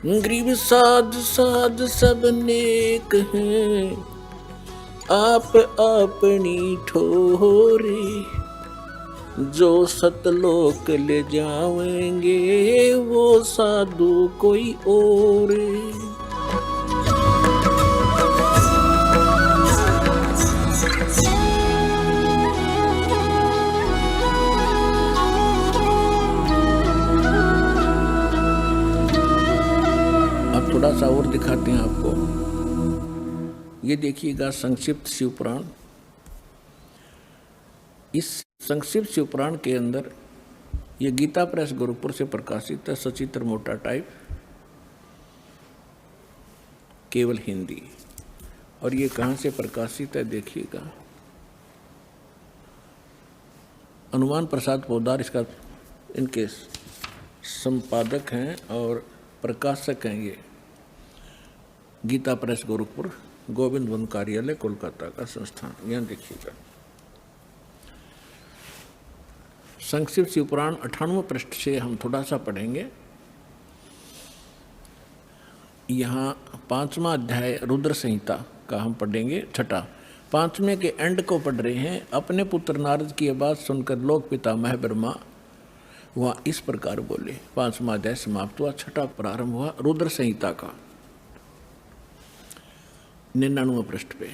Grieve साध साध सब नेक हैं, आप अपनी ठोरे। जो सतलोक ले जाएंगे वो साधु कोई और। अब थोड़ा सा और दिखाते हैं आपको। ये देखिएगा संक्षिप्त शिवपुराण। इस संक्षिप्त शिवपुराण के अंदर ये गीता प्रेस गोरखपुर से प्रकाशित है, सचित्र मोटा टाइप, केवल हिंदी। और ये कहाँ से प्रकाशित है देखिएगा। हनुमान प्रसाद पोद्दार इसका इनके संपादक हैं और प्रकाशक हैं। ये गीता प्रेस गोरखपुर, गोविंद वन कार्यालय, कोलकाता का संस्थान। यहाँ देखिएगा संक्षिप्त शिवपुराण 98 पृष्ठ से हम थोड़ा सा पढ़ेंगे। यहाँ 5वां अध्याय रुद्र संहिता का हम पढ़ेंगे, छठा। 5वें के एंड को पढ़ रहे हैं। अपने पुत्र नारद की बात सुनकर लोक पितामह ब्रह्मा वहाँ इस प्रकार बोले। 5वां अध्याय समाप्त हुआ, छठा प्रारंभ हुआ रुद्र संहिता का 99 पृष्ठ पे।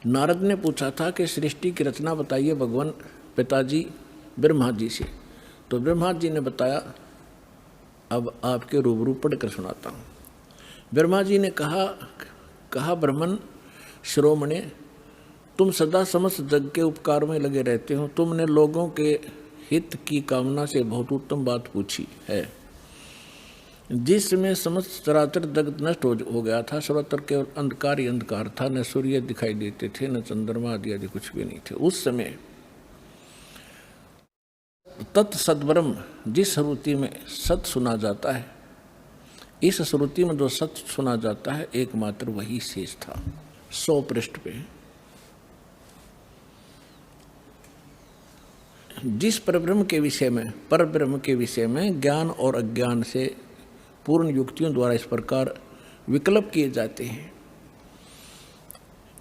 नारद ने पूछा था कि सृष्टि की रचना बताइए भगवान पिताजी ब्रह्मा जी से। तो ब्रह्मा जी ने बताया। अब आपके रूबरू पढ़कर सुनाता हूँ। ब्रह्मा जी ने कहा ब्राह्मण श्रोमणे, तुम सदा समस्त जग के उपकार में लगे रहते हो। तुमने लोगों के हित की कामना से बहुत उत्तम बात पूछी है। जिसमें समस्त चराचर जगत नष्ट हो गया था, सर्वत्र केवल अंधकार ही अंधकार था। न सूर्य दिखाई देते थे, न चंद्रमा आदि कुछ भी नहीं थे। उस समय तत्सद्ब्रह्म, जिस श्रुति में सत सुना जाता है, इस श्रुति में जो सत सुना जाता है एकमात्र वही शेष था। 100 पृष्ठ पे जिस परब्रह्म के विषय में ज्ञान और अज्ञान से पूर्ण युक्तियों द्वारा इस प्रकार विकल्प किए जाते हैं।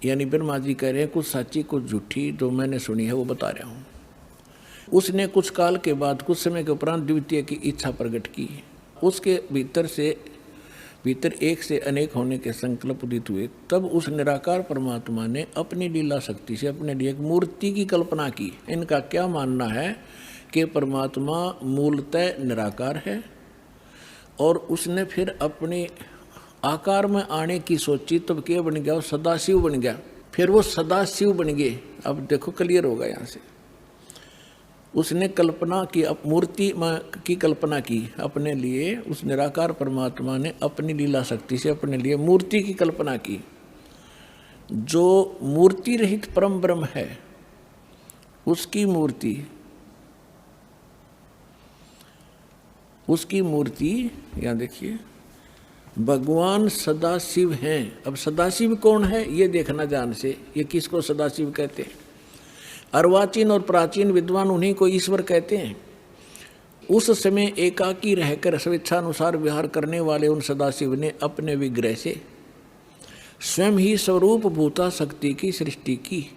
यानी ब्रह्मा जी कह रहे हैं कुछ सच्ची कुछ झूठी जो मैंने सुनी है वो बता रहा हूँ। उसने कुछ काल के बाद, कुछ समय के उपरांत द्वितीय की इच्छा प्रकट की। उसके भीतर एक से अनेक होने के संकल्प उदित हुए। तब उस निराकार परमात्मा ने अपनी लीला शक्ति से अपने लिए एक मूर्ति की कल्पना की। इनका क्या मानना है कि परमात्मा मूलतः निराकार है और उसने फिर अपने आकार में आने की सोची। तब क्या बन गया? वो सदाशिव बन गया। फिर वो सदाशिव बन गए। अब देखो क्लियर होगा यहाँ से। उसने कल्पना की, मूर्ति की कल्पना की अपने लिए। उस निराकार परमात्मा ने अपनी लीला शक्ति से अपने लिए मूर्ति की कल्पना की। जो मूर्ति रहित परम ब्रह्म है उसकी मूर्ति यहाँ देखिए, भगवान सदाशिव हैं। अब सदाशिव कौन है ये देखना ध्यान से। ये किसको सदाशिव कहते हैं? अर्वाचीन और प्राचीन विद्वान उन्हीं को ईश्वर कहते हैं। उस समय एकाकी रहकर स्वेच्छानुसार विहार करने वाले उन सदाशिव ने अपने विग्रह से स्वयं ही स्वरूप भूता शक्ति की सृष्टि की,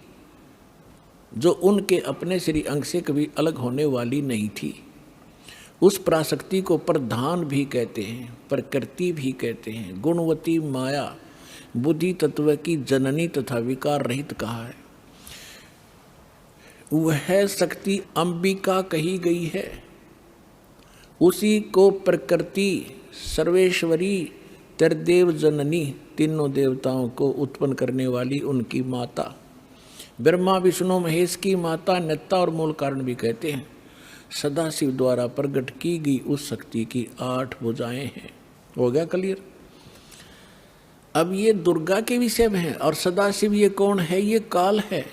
जो उनके अपने श्री अंग से कभी अलग होने वाली नहीं थी। उस पराशक्ति को प्रधान भी कहते हैं, प्रकृति भी कहते हैं। गुणवती माया बुद्धि तत्व की जननी तथा विकार रहित कहा है। वह शक्ति अंबिका कही गई है। उसी को प्रकृति, सर्वेश्वरी, त्रिदेव जननी, तीनों देवताओं को उत्पन्न करने वाली उनकी माता, ब्रह्मा विष्णु महेश की माता, नेता और मूल कारण भी कहते हैं। सदाशिव द्वारा प्रकट की गई उस शक्ति की 8 भुजाएं हैं। हो गया क्लियर? अब ये दुर्गा के विषय में है और सदाशिव ये कौन है? ये काल है।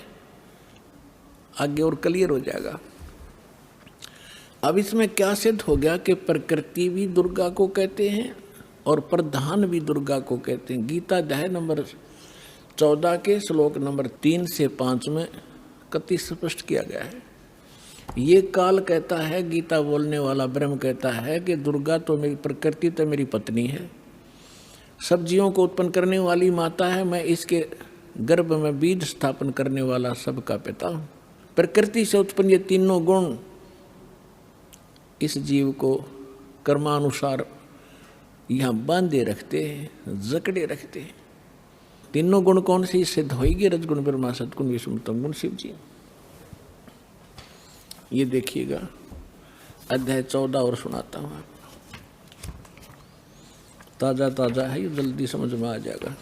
आगे और क्लियर हो जाएगा। अब इसमें क्या सिद्ध हो गया कि प्रकृति भी दुर्गा को कहते हैं और प्रधान भी दुर्गा को कहते हैं। गीता अध्याय नंबर 14 के श्लोक नंबर 3 से 5 में कति स्पष्ट किया गया है। ये काल कहता है, गीता बोलने वाला ब्रह्म कहता है कि दुर्गा तो मेरी प्रकृति तो मेरी पत्नी है, सब्जियों को उत्पन्न करने वाली माता है, मैं इसके गर्भ में बीज स्थापन करने वाला सबका पिता हूँ। प्रकृति से उत्पन्न ये तीनों गुण इस जीव को कर्मानुसार यहाँ बांधे रखते हैं, जकड़े रखते हैं। तीनों गुण कौन से सिद्ध होगी? रजगुण ब्रह्मा, सतगुण विष्णु, तमगुण शिव जी। ये देखिएगा अध्याय 14 और सुनाता हूँ आपको, ताजा ताजा है, ये जल्दी समझ में आ जाएगा।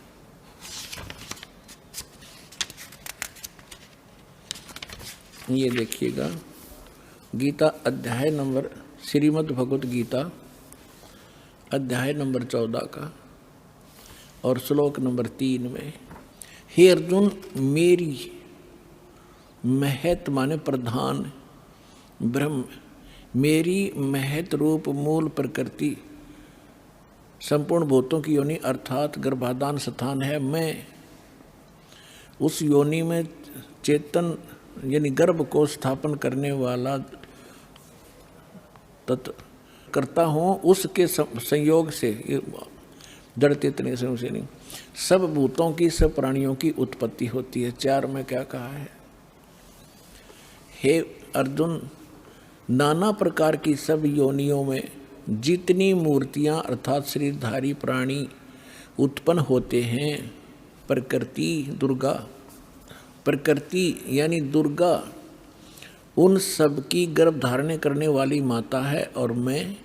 ये देखिएगा गीता अध्याय नंबर, श्रीमद् भगवत गीता अध्याय नंबर 14 का और श्लोक नंबर 3 में, हे अर्जुन, मेरी महत माने प्रधान ब्रह्म, मेरी महत रूप मूल प्रकृति संपूर्ण भूतों की योनि अर्थात गर्भाधान स्थान है। मैं उस योनि में चेतन यानी गर्भ को स्थापन करने वाला तत्व करता हूँ। उसके संयोग से, जड़ चेतन संयोग से नहीं, सब भूतों की, सब प्राणियों की उत्पत्ति होती है। 4 में क्या कहा है? हे अर्जुन, नाना प्रकार की सब योनियों में जितनी मूर्तियां अर्थात शरीरधारी प्राणी उत्पन्न होते हैं, प्रकृति दुर्गा, प्रकृति यानी दुर्गा उन सब की गर्भ धारण करने वाली माता है और मैं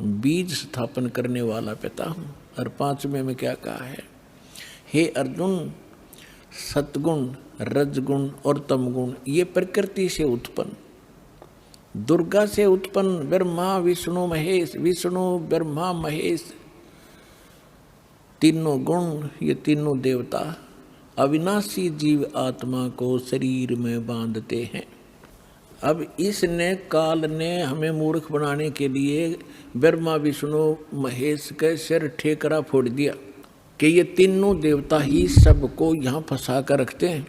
बीज स्थापन करने वाला पिता हूँ। और 5वें में क्या कहा है? हे अर्जुन, सतगुण, रजगुण और तमगुण ये प्रकृति से उत्पन्न, दुर्गा से उत्पन्न ब्रह्मा विष्णु महेश, विष्णु ब्रह्मा महेश, तीनों गुण, ये तीनों देवता अविनाशी जीव आत्मा को शरीर में बांधते हैं। अब इसने काल ने हमें मूर्ख बनाने के लिए ब्रह्मा विष्णु महेश के सिर ठेकरा फोड़ दिया कि ये तीनों देवता ही सबको यहाँ फंसा कर रखते हैं।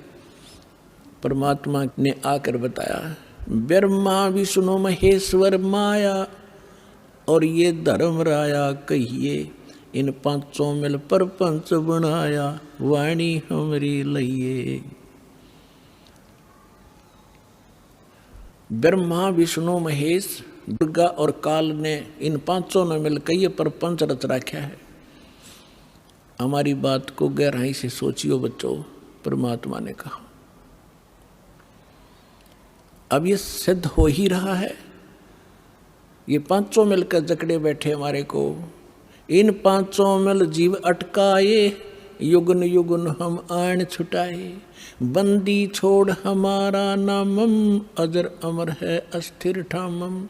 परमात्मा ने आकर बताया, ब्रह्मा विष्णु महेश्वर माया और ये धर्म राया कहिए, इन पांचों मिल परपंच बनाया, वाणी हमरी लइए। ब्रह्मा विष्णु महेश दुर्गा और काल ने, इन पांचों ने मिलकर ये परपंच रच रखा है। हमारी बात को गहराई से सोचियो बच्चों, परमात्मा ने कहा। अब ये सिद्ध हो ही रहा है, ये पांचों मिलकर जकड़े बैठे हमारे को। इन पांचों मिल जीव अटकाए, युगन युगन हम आन छुटाए, बंदी छोड़ हमारा नामम, अजर अमर है अस्थिर ठामम,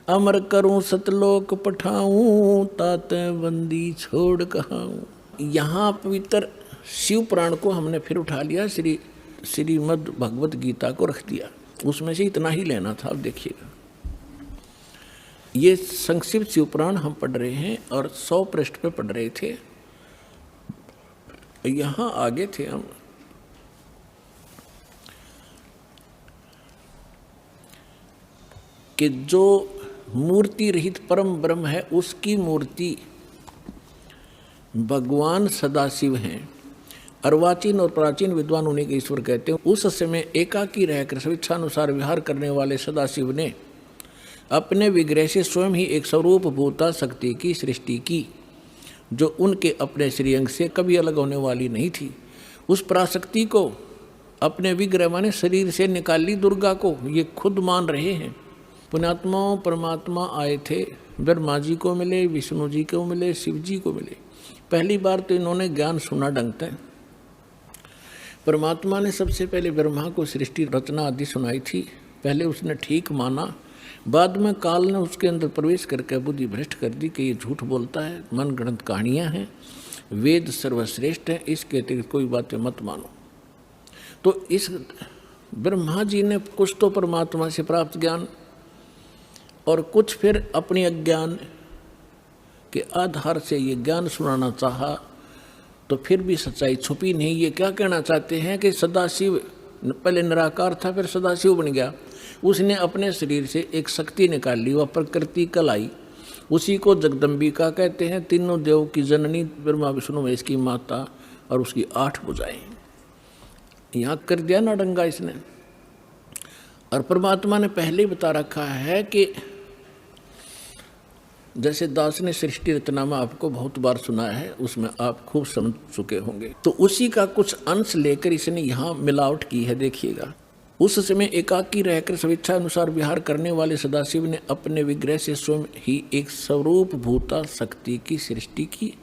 अमर करूं सतलोक पठाऊं, ताते बंदी छोड़ कहाऊं। यहाँ पवित्र शिव पुराण को हमने फिर उठा लिया, श्रीमद् भगवत गीता को रख दिया, उसमें से इतना ही लेना था। अब देखिएगा, ये संक्षिप्त शिव पुराण हम पढ़ रहे हैं और 100 पृष्ठ पे पढ़ रहे थे। यहाँ आगे थे हम, कि जो मूर्ति रहित परम ब्रह्म है उसकी मूर्ति भगवान सदाशिव हैं। अर्वाचीन और प्राचीन विद्वान उन्हीं के ईश्वर कहते हैं। उस समय एकाकी रहकर स्वेच्छानुसार विहार करने वाले सदाशिव ने अपने विग्रह से स्वयं ही एक स्वरूप भूता शक्ति की सृष्टि की, जो उनके अपने श्रीअंग से कभी अलग होने वाली नहीं थी। उस पराशक्ति को अपने विग्रह माने शरीर से निकाली दुर्गा को ये खुद मान रहे हैं। पुण्यात्माओं, परमात्मा आए थे, ब्रह्मा जी को मिले, विष्णु जी को मिले, शिव जी को मिले। पहली बार तो इन्होंने ज्ञान सुना ढंग से। परमात्मा ने सबसे पहले ब्रह्मा को सृष्टि रचना आदि सुनाई थी, पहले उसने ठीक माना। बाद में काल ने उसके अंदर प्रवेश करके बुद्धि भ्रष्ट कर दी कि ये झूठ बोलता है, मन गढ़ंत कहानियाँ हैं, वेद सर्वश्रेष्ठ है, इसके अतिरिक्त कोई बातें मत मानो। तो इस ब्रह्मा जी ने कुछ तो परमात्मा से प्राप्त ज्ञान और कुछ फिर अपने अज्ञान के आधार से ये ज्ञान सुनाना चाहा, तो फिर भी सच्चाई छुपी नहीं। ये क्या कहना चाहते हैं कि सदाशिव पहले निराकार था, फिर सदाशिव बन गया। उसने अपने शरीर से एक शक्ति निकाल ली, वह प्रकृति कलाई, उसी को जगदम्बिका कहते हैं। तीनों देव की जननी, ब्रह्मा विष्णु महेश की माता, और उसकी 8 भुजाएं। यहाँ कर दिया ना डंगा इसने। और परमात्मा ने पहले ही बता रखा है कि जैसे दास ने सृष्टि रचनामा आपको बहुत बार सुना है, उसमें आप खूब समझ चुके होंगे, तो उसी का कुछ अंश लेकर इसने यहाँ मिलावट की है। देखिएगा, उस समय एकाकी रहकर स्वेच्छा अनुसार विहार करने वाले सदाशिव ने अपने विग्रह से स्वयं ही एक स्वरूप भूता शक्ति की सृष्टि की,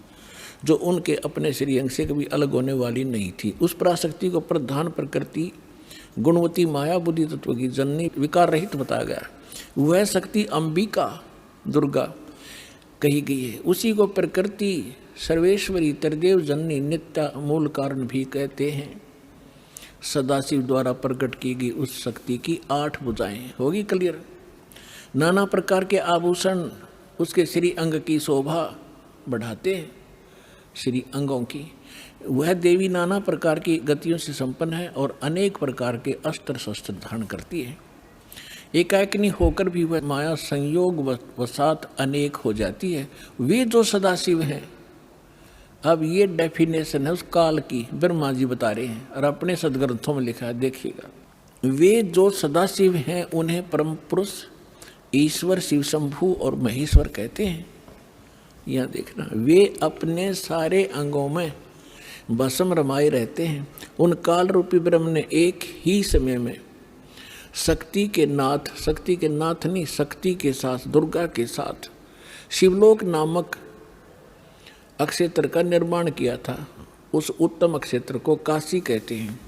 जो उनके अपने श्रीअंग से कभी अलग होने वाली नहीं थी। उस पराशक्ति को प्रधान प्रकृति गुणवती माया बुद्धि तत्व की जननी विकार रहित बताया गया। वह शक्ति अंबिका दुर्गा कही गई है। उसी को प्रकृति सर्वेश्वरी त्रिदेव जननी नित्य मूल कारण भी कहते हैं। सदाशिव द्वारा प्रकट की गई उस शक्ति की 8 भुजाएं। होगी क्लियर। नाना प्रकार के आभूषण उसके श्री अंग की शोभा बढ़ाते हैं, श्री अंगों की। वह देवी नाना प्रकार की गतियों से संपन्न है और अनेक प्रकार के अस्त्र शस्त्र धारण करती है। एकाकिनी होकर भी वह माया संयोग वसात अनेक हो जाती है। वे जो सदाशिव हैं, अब ये डेफिनेशन है उस काल की, ब्रह्मा जी बता रहे हैं और अपने सदग्रंथों में लिखा है। देखिएगा, वे जो सदाशिव हैं उन्हें परम पुरुष ईश्वर शिव शंभु और महेश्वर कहते हैं। यहाँ देखना, वे अपने सारे अंगों में भस्म रमाए रहते हैं। उन काल रूपी ब्रह्म ने एक ही समय में शक्ति के नाथ नहीं, शक्ति के साथ, दुर्गा के साथ शिवलोक नामक अक्षेत्र का निर्माण किया था। उस उत्तम अक्षेत्र को काशी कहते हैं।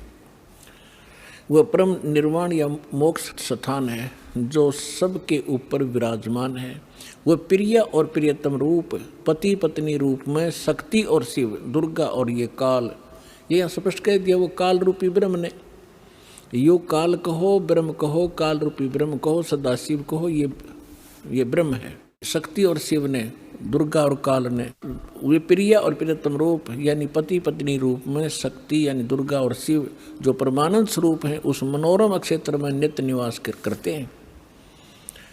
वह परम निर्वाण या मोक्ष स्थान है जो सबके ऊपर विराजमान है। वह प्रिय और प्रियतम रूप, पति पत्नी रूप में शक्ति और शिव, दुर्गा और ये काल, ये स्पष्ट कह दिया। वो काल रूपी ब्रह्म ने, यो काल कहो, ब्रह्म कहो, काल रूपी ब्रह्म कहो, सदाशिव कहो, ये ब्रह्म है। शक्ति और शिव ने, दुर्गा और काल ने, वे प्रिय और प्रियतम रूप यानी पति पत्नी रूप में शक्ति यानी दुर्गा और शिव जो परमानंद स्वरूप हैं, उस मनोरम क्षेत्र में नित्य निवास करते हैं।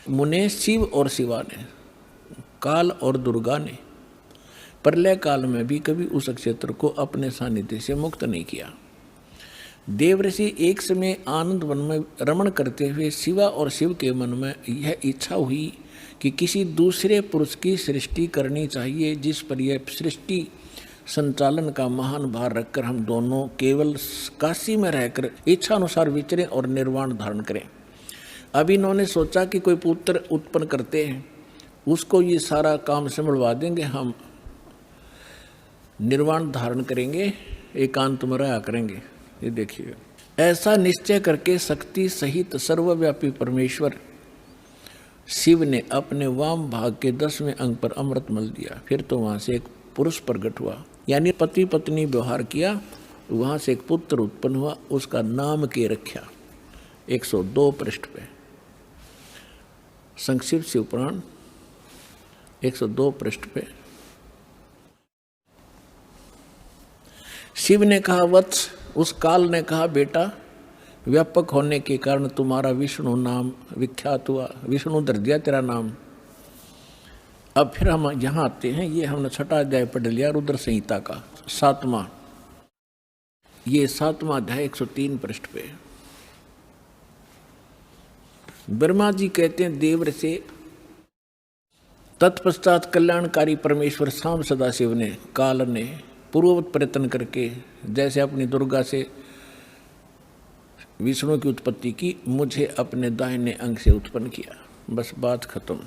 मुने शिव और शिवा ने, काल और दुर्गा ने प्रलय काल में भी कभी उस क्षेत्र को अपने सानिध्य से मुक्त नहीं किया। देवऋषि एक समय आनंद वन में रमण करते हुए शिवा और शिव के मन में यह इच्छा हुई कि किसी दूसरे पुरुष की सृष्टि करनी चाहिए, जिस पर यह सृष्टि संचालन का महान भार रखकर हम दोनों केवल काशी में रहकर इच्छा अनुसार विचरें और निर्वाण धारण करें। अब इन्होंने सोचा कि कोई पुत्र उत्पन्न करते हैं, उसको ये सारा काम संभलवा देंगे, हम निर्वाण धारण करेंगे, एकांत में रहा करेंगे। ये देखिए, ऐसा निश्चय करके शक्ति सहित सर्वव्यापी परमेश्वर शिव ने अपने वाम भाग के 10वें अंग पर अमृत मल दिया। फिर तो वहाँ से एक पुरुष प्रकट हुआ, यानी पति पत्नी व्यवहार किया, वहाँ से एक पुत्र उत्पन्न हुआ, उसका नाम के रखा। 102 पृष्ठ पे संक्षिप्त शिव पुराण 102 पृष्ठ पे शिव ने कहा, वत्स, उस काल ने कहा, बेटा, व्यापक होने के कारण तुम्हारा विष्णु नाम विख्यात हुआ, विष्णु धर दिया तेरा नाम। अब फिर हम यहाँ आते हैं, ये हमने 6वां अध्याय पढ़ लिया रुद्र संहिता का 7वां, ये 7वां अध्याय 103 पृष्ठ पे। ब्रह्मा जी कहते हैं देवर से, तत्पश्चात कल्याणकारी परमेश्वर शाम सदाशिव ने, काल ने पूर्ववत प्रयत्न करके जैसे अपनी दुर्गा से विष्णु की उत्पत्ति की, मुझे अपने दाहिने अंग से उत्पन्न किया। बस बात खत्म।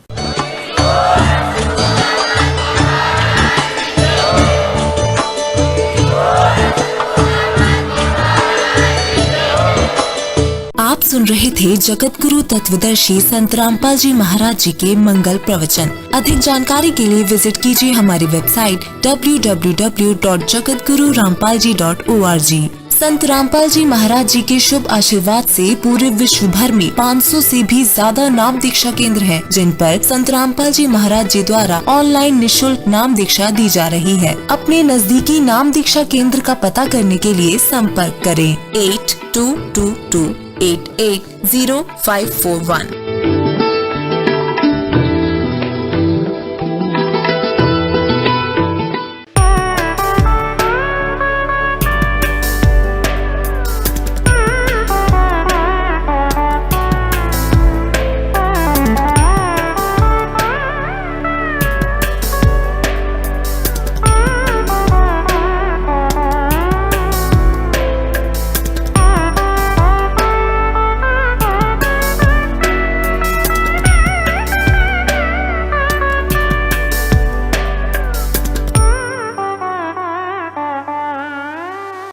आप सुन रहे थे जगत गुरु तत्वदर्शी संत रामपाल जी महाराज जी के मंगल प्रवचन। अधिक जानकारी के लिए विजिट कीजिए हमारी वेबसाइट www.jagatgururampalji.org। संत रामपाल जी महाराज जी के शुभ आशीर्वाद से पूरे विश्व भर में 500 से भी ज्यादा नाम दीक्षा केंद्र हैं, जिन पर संत रामपाल जी महाराज जी द्वारा ऑनलाइन निशुल्क नाम दीक्षा दी जा रही है। अपने नजदीकी नाम दीक्षा केंद्र का पता करने के लिए संपर्क करें 8222 880541।